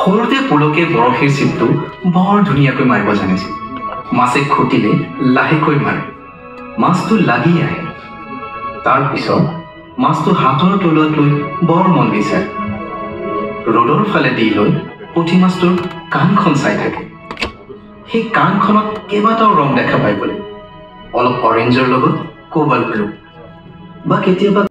সৰুতে পুলকে বৰশীৰ চিপটো বৰ ধুনীয়াকৈ মাৰিব জানিছিল। মাছে খুটিলে লাহেকৈ মাৰে, মাছটো লাগি আহে। তাৰ পিছত মাছটো হাতৰ তলত লৈ বৰ মন বিচাৰে। ৰ'দৰ ফালে দি লৈ পুঠি মাছটোৰ কাণখন চাই থাকে। সেই কাণখনত কেইবাটাও ৰং দেখা পায় বোলে, অলপ অৰেঞ্জৰ লগত কোবাল্ট ব্লু বা কেতিয়াবা।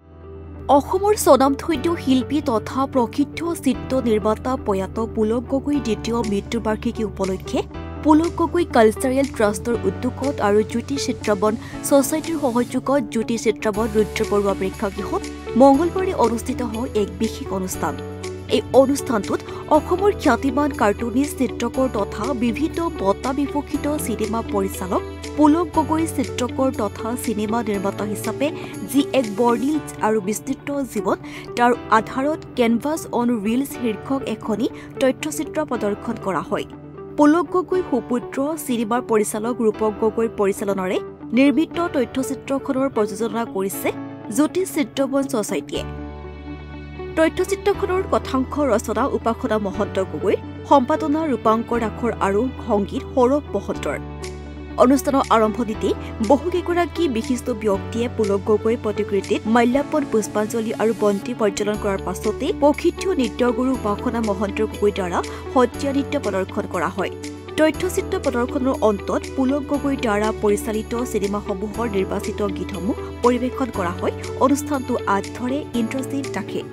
অসমৰ স্বনামধন্য শিল্পী তথা প্ৰসিদ্ধ চিত্ৰ নিৰ্মাতা প্ৰয়াত পুলক গগৈৰ দ্বিতীয় মৃত্যুবাৰ্ষিকী উপলক্ষে পুলক গগৈ কালচাৰেল ট্ৰাষ্টৰ উদ্যোগত আৰু জ্যোতি চিত্ৰবন ছ'চাইটিৰ সহযোগত জ্যোতি চিত্ৰবন ৰুদ্ৰ বৰুৱা প্ৰেক্ষাগৃহত মঙলবাৰে অনুষ্ঠিত হয় এক বিশেষ অনুষ্ঠান। এই অনুষ্ঠানটোত অসমৰ খ্যাতিমান কাৰ্টুনিষ্ট চিত্ৰকৰ তথা বিভিন্ন বঁটা বিভূষিত চিনেমা পৰিচালক পুলক গগৈ চিত্ৰকৰ তথা চিনেমা নিৰ্মাতা হিচাপে যি এক বৰ্ণিল আৰু বিস্তৃত জীৱন, তাৰ আধাৰত কেনভাছ অন ৰিলছ শীৰ্ষক এখনি তথ্যচিত্ৰ প্ৰদৰ্শন কৰা হয়। পুলক গগৈ সুপুত্ৰ চিনেমাৰ পৰিচালক ৰূপক গগৈৰ পৰিচালনাৰে নিৰ্মিত তথ্যচিত্ৰখনৰ প্ৰযোজনা কৰিছে জ্যোতি চিত্ৰবন ছ'চাইটিয়ে। তথ্যচিত্ৰখনৰ কথাংশ ৰচনা উপাসনা মহন্ত গগৈৰ, সম্পাদনা ৰূপাংকৰ দাসৰ আৰু সংগীত সৌৰভ মহন্তৰ। অনুষ্ঠানৰ আৰম্ভণিতে বহুকেইগৰাকী বিশিষ্ট ব্যক্তিয়ে পুলক গগৈৰ প্ৰতিকৃতিত মাল্যাৰ্পণ, পুষ্পাঞ্জলি আৰু বন্তি প্ৰজ্বলন কৰাৰ পাছতে প্ৰসিদ্ধ নৃত্যগুৰু উপাসনা মহন্ত গগৈৰ দ্বাৰা সত্ৰীয়া নৃত্য প্ৰদৰ্শন কৰা হয়। তথ্যচিত্ৰ প্ৰদৰ্শনৰ অন্তত পুলক গগৈৰ দ্বাৰা পৰিচালিত চিনেমাসমূহৰ নিৰ্বাচিত গীতসমূহ পৰিৱেশন কৰা হয়। অনুষ্ঠানটো আঁত ধৰে ইন্দ্ৰজিৎ দাসে।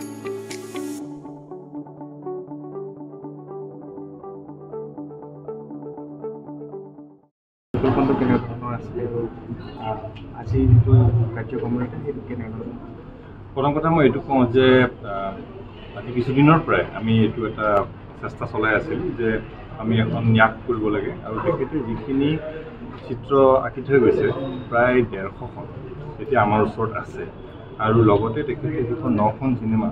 প্ৰথম কথা মই এইটো কওঁ যে আজি কিছুদিনৰ পৰাই আমি এইটো এটা চেষ্টা চলাই আছিলোঁ যে আমি এখন ন্যাস কৰিব লাগে, আৰু তেখেতে যিখিনি চিত্ৰ আঁকি থৈ গৈছে প্ৰায় 150খন এতিয়া আমাৰ ওচৰত আছে, আৰু লগতে তেখেতে যিখন 9খন চিনেমা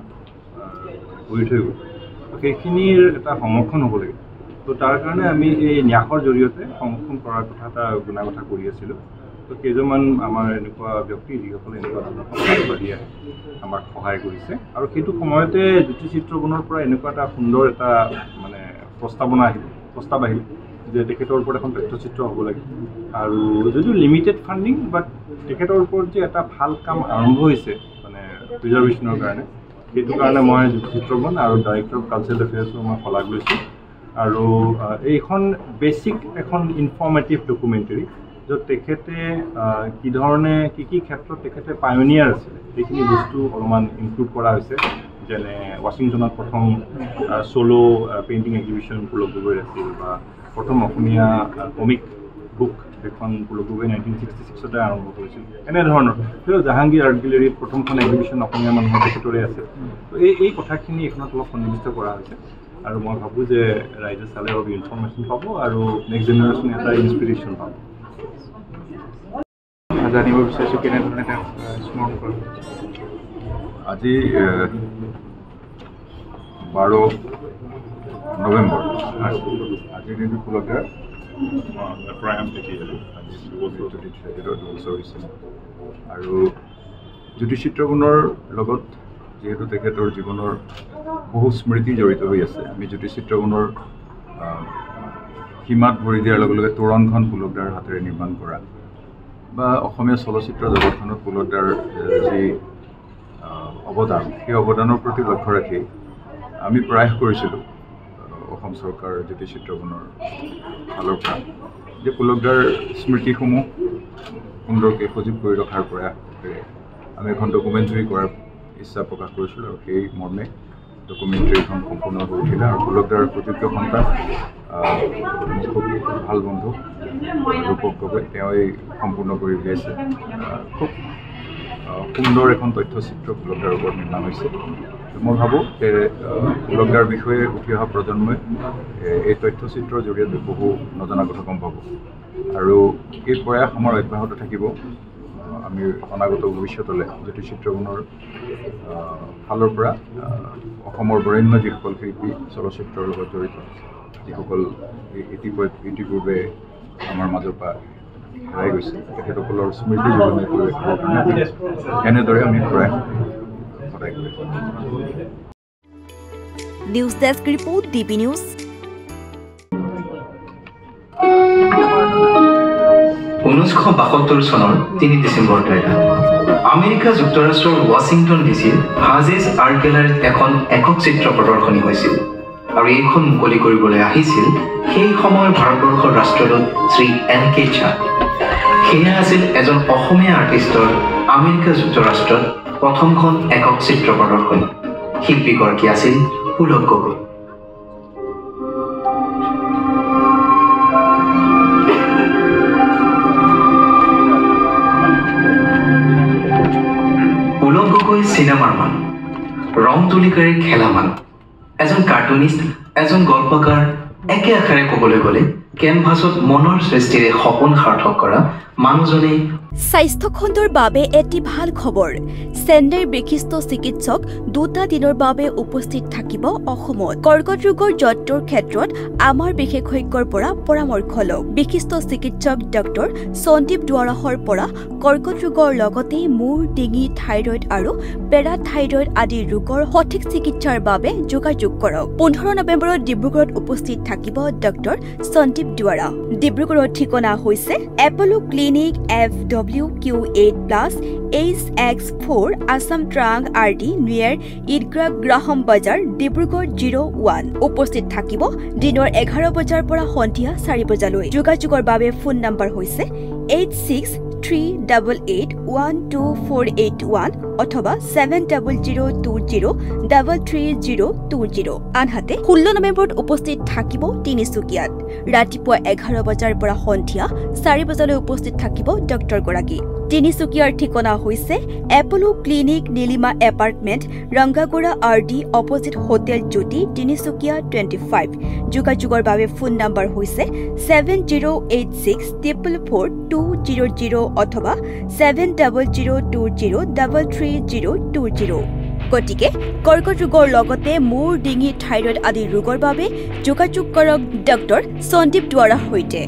কৰি থৈ গ'ল, সেইখিনিৰ এটা সংৰক্ষণ হ'ব লাগে। তো তাৰ কাৰণে আমি এই ন্যাসৰ জৰিয়তে সংৰক্ষণ কৰাৰ কথা এটা গুণাগথা কৰি আছিলোঁ। তো কেইজনমান আমাৰ এনেকুৱা ব্যক্তি যিসকলে এনেকুৱা ধৰণৰ আগবাঢ়ি আহে আমাক সহায় কৰিছে, আৰু সেইটো সময়তে জ্যোতি চিত্ৰবনৰ পৰা এনেকুৱা এটা সুন্দৰ এটা মানে প্ৰস্তাৱ আহিল যে তেখেতৰ ওপৰত এখন তথ্যচিত্ৰ হ'ব লাগে, আৰু যদিও লিমিটেড ফাণ্ডিং, বাট তেখেতৰ ওপৰত যে এটা ভাল কাম আৰম্ভ হৈছে মানে প্ৰিজাৰ্ভেশ্যনৰ কাৰণে, সেইটো কাৰণে মই জ্যোতি চিত্ৰবন আৰু ডাইৰেক্টৰ অফ কালচাৰেল এফেয়াৰ্ছৰ মই শলাগ লৈছোঁ। আৰু এইখন বেছিক এখন ইনফৰ্মেটিভ ডকুমেণ্টেৰী, য'ত তেখেতে কি ধৰণে কি ক্ষেত্ৰত তেখেতে পায়নিয়াৰ আছিলে সেইখিনি বস্তু অলপমান ইনক্লুড কৰা হৈছে। যেনে ৱাশ্বিংটনত প্ৰথম চ'ল' পেইণ্টিং এক্সিবিশ্যন পুলক গগৈৰ আছিল, বা প্ৰথম অসমীয়া কমিক বুক এখন পুলক গগৈ 1966 আৰম্ভ কৰিছিল, এনেধৰণৰ। জাহাংগীৰ আৰ্ট গেলেৰীত প্ৰথমখন এক্সিবিশ্যন অসমীয়া মানুহৰ তেখেতৰে আছে। তো এই কথাখিনি এইখনত অলপ সন্নিৱিষ্ট কৰা হৈছে, আৰু মই ভাবোঁ যে ৰাইজে চালে অলপ ইনফৰ্মেশ্যন পাব আৰু নেক্সট জেনেৰেশ্যন এটা ইনস্পিৰেশ্যন পাব। জানিব বিচাৰিছোঁ কেনেধৰণে তেওঁক স্মৰণ কৰে। আজি 12 নৱেম্বৰ, আজিৰ দিনটো পুলকে প্ৰয়াণ হৈছে, আৰু জ্যোতি চিত্ৰবনৰ লগত যিহেতু তেখেতৰ জীৱনৰ বহু স্মৃতি জড়িত হৈ আছে, আমি জ্যোতি চিত্ৰবনৰ সীমাত ভৰি দিয়াৰ লগে লগে তোৰণখন পুলকদাৰ হাতেৰে নিৰ্মাণ কৰা, বা অসমীয়া চলচ্চিত্ৰ জগতখনত পুলকদাৰ যি অৱদান, সেই অৱদানৰ প্ৰতি লক্ষ্য ৰাখি আমি প্ৰয়াস কৰিছিলোঁ অসম চৰকাৰ জ্যোতি চিত্ৰবনৰ ফালৰ পৰা যে পুলকদাৰ স্মৃতিসমূহ সুন্দৰকৈ সজীৱ কৰি ৰখাৰ প্ৰয়াসেৰে আমি এখন ডকুমেণ্টেৰী কৰাৰ ইচ্ছা প্ৰকাশ কৰিছিলোঁ, আৰু সেই মৰ্মে ডকুমেণ্টেৰীখন সম্পূৰ্ণ হৈ উঠিলে। আৰু পুলকদাৰ প্ৰযোগ্য সন্তান খুব ভাল বন্ধু ৰূপক গগৈ, তেওঁই সম্পূৰ্ণ কৰি উলিয়াইছে। খুব সুন্দৰ এখন তথ্যচিত্ৰ পুলকদাৰ ওপৰত নিৰ্মাণ হৈছে। মই ভাবোঁ যে পুলকদাৰ বিষয়ে উঠি অহা প্ৰজন্মই এই তথ্যচিত্ৰৰ জৰিয়তে বহু নজনা কথা গম পাব, আৰু এই প্ৰয়াস আমাৰ অব্যাহত থাকিব। আমি অনাগত ভৱিষ্যতলৈ জ্যোতি চিত্ৰবনৰ ফালৰ পৰা অসমৰ বৰেণ্য যিসকল শিল্পী চলচ্চিত্ৰৰ লগত জড়িত, যিসকল ইতিপূৰ্বে আমাৰ মাজৰ পৰা হেৰাই গৈছে, তেখেতসকলৰ স্মৃতি জীৱনে কৰি এনেদৰে আমি প্ৰয়াস সদায় কৰি news desk report DB news. 1972 চনৰ 3 ডিচেম্বৰ তাৰিখে আমেৰিকা যুক্তৰাষ্ট্ৰৰ ৱাশ্বিংটন ডিচিৰ হাজেছ আৰ্ট গেলাৰীত এখন একক চিত্ৰ প্ৰদৰ্শনী হৈছিল আৰু এইখন মুকলি কৰিবলৈ আহিছিল সেই সময়ৰ ভাৰতবৰ্ষৰ ৰাষ্ট্ৰদূত শ্ৰী N.K. ঝা। সেয়া আছিল এজন অসমীয়া আৰ্টিষ্টৰ আমেৰিকা যুক্তৰাষ্ট্ৰত প্ৰথমখন একক চিত্ৰ প্ৰদৰ্শনী। শিল্পীগৰাকী আছিল পুলক গগৈ। পুলক গগৈ চিনেমাৰ মানুহ, ৰং তুলিকাৰীৰ খেলা মানুহ, এজন কাৰ্টুনিষ্ট, এজন গল্পকাৰ, একে আখেৰে ক'বলৈ গ'লে কেনভাছত মনৰ সৃষ্টিৰে সপোন সাৰ্থক কৰা মানুহজনে। স্বাস্থ্য খণ্ডৰ বাবে এটি ভাল খবৰ। চেন্নাইৰ বিশিষ্ট চিকিৎসক 2টা দিনৰ বাবে উপস্থিত থাকিব অসমত। কৰ্কট ৰোগৰ যত্নৰ ক্ষেত্ৰত আমাৰ বিশেষজ্ঞৰ পৰা পৰামৰ্শ লওক। বিশিষ্ট চিকিৎসক ডক্টৰ সন্দীপ দুৱাৰাহৰ পৰা কৰ্কট ৰোগৰ লগতে মূৰ, ডিঙি, থাইৰয়ড আৰু পেৰাথাইৰয়ড আদি ৰোগৰ সঠিক চিকিৎসাৰ বাবে যোগাযোগ কৰক। 15 নৱেম্বৰত ডিব্ৰুগড়ত উপস্থিত থাকিব ডক্টৰ সন্দীপ দুৱাৰা। ডিব্ৰুগড়ৰ ঠিকনা হৈছে Apollo clinic FWQ8+ HX4 Assam trunk RD near ঈদগাহ গ্ৰাহম বজাৰ ডিব্ৰুগড় 01। উপস্থিত থাকিব দিনৰ 11 বজাৰ পৰা সন্ধিয়া 4 বজালৈ। যোগাযোগৰ বাবে ফোন নম্বৰ হৈছে 8638812481 অথবা 7002033020। আনহাতে 16 নৱেম্বৰত উপস্থিত থাকিব তিনিচুকীয়াত। ৰাতিপুৱা 11 বজাৰ পৰা সন্ধিয়া 4 বজালৈ উপস্থিত থাকিব ডক্টৰ গৰাকী। তিনিচুকীয়াৰ ঠিকনা হৈছে Apollo clinic Nilima apartment Rangagora RD opposite hotel Jyoti Tinsukia 25। যোগাযোগৰ বাবে ফোন নম্বৰ হৈছে 7086444200 অথবা 7002033020। গতিকে কৰ্কট ৰোগৰ লগতে মূৰ, ডিঙি, থাইৰয়ড আদি ৰোগৰ বাবে যোগাযোগ কৰক ডক্টৰ সন্দীপ দুৱাৰাৰ সৈতে।